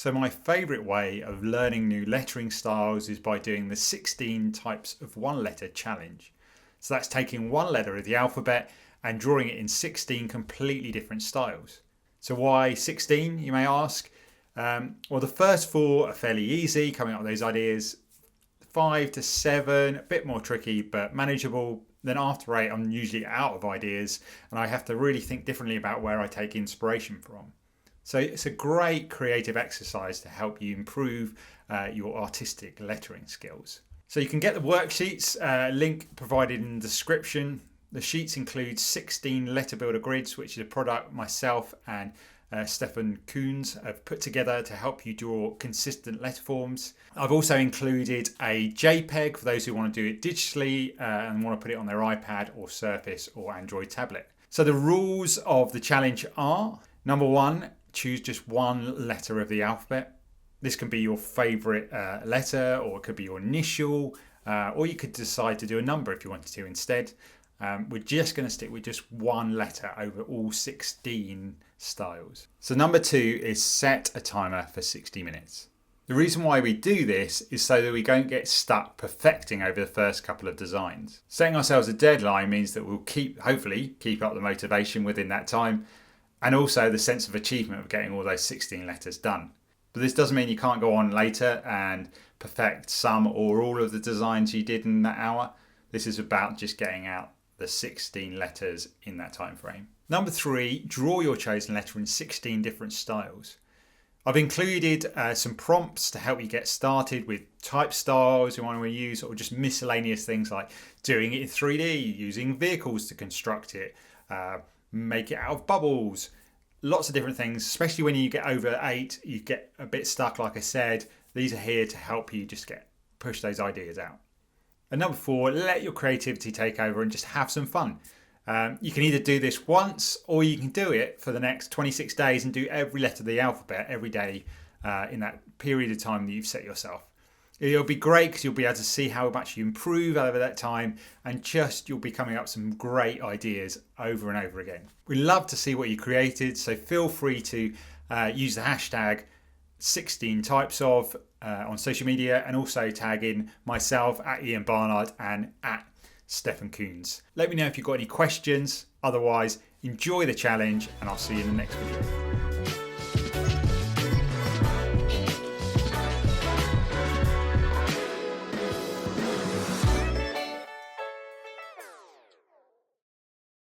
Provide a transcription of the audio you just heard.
So my favourite way of learning new lettering styles is by doing the 16 types of one letter challenge. So that's taking one letter of the alphabet and drawing it in 16 completely different styles. So why 16, you may ask? Well, the first 4 are fairly easy, coming up with those ideas. 5 to 7, a bit more tricky, but manageable. Then after 8, I'm usually out of ideas and I have to really think differently about where I take inspiration from. So it's a great creative exercise to help you improve your artistic lettering skills. So you can get the worksheets, link provided in the description. The sheets include 16 letter builder grids, which is a product myself and Stefan have put together to help you draw consistent letter forms. I've also included a JPEG for those who want to do it digitally and want to put it on their iPad or Surface or Android tablet. So the rules of the challenge are: number 1, choose just one letter of the alphabet. This can be your favourite letter, or it could be your initial, or you could decide to do a number if you wanted to instead. We're just going to stick with just one letter over all 16 styles. So number 2 is set a timer for 60 minutes. The reason why we do this is so that we don't get stuck perfecting over the first couple of designs. Setting ourselves a deadline means that we'll hopefully keep up the motivation within that time, and also the sense of achievement of getting all those 16 letters done. But this doesn't mean you can't go on later and perfect some or all of the designs you did in that hour. This is about just getting out the 16 letters in that time frame. Number 3, draw your chosen letter in 16 different styles. I've included some prompts to help you get started with type styles you want to use, or just miscellaneous things like doing it in 3D, using vehicles to construct it, make it out of bubbles, lots of different things. Especially when you get over 8, you get a bit stuck, like I said. These are here to help you just push those ideas out. And number 4, let your creativity take over and just have some fun. You can either do this once, or you can do it for the next 26 days and do every letter of the alphabet every day in that period of time that you've set yourself. It'll be great because you'll be able to see how much you improve over that time, and you'll be coming up with some great ideas over and over again. We love to see what you created, so feel free to use the hashtag 16 types of on social media, and also tag in myself at Ian Barnard and at Stefan. Let me know if you've got any questions. Otherwise, enjoy the challenge and I'll see you in the next video.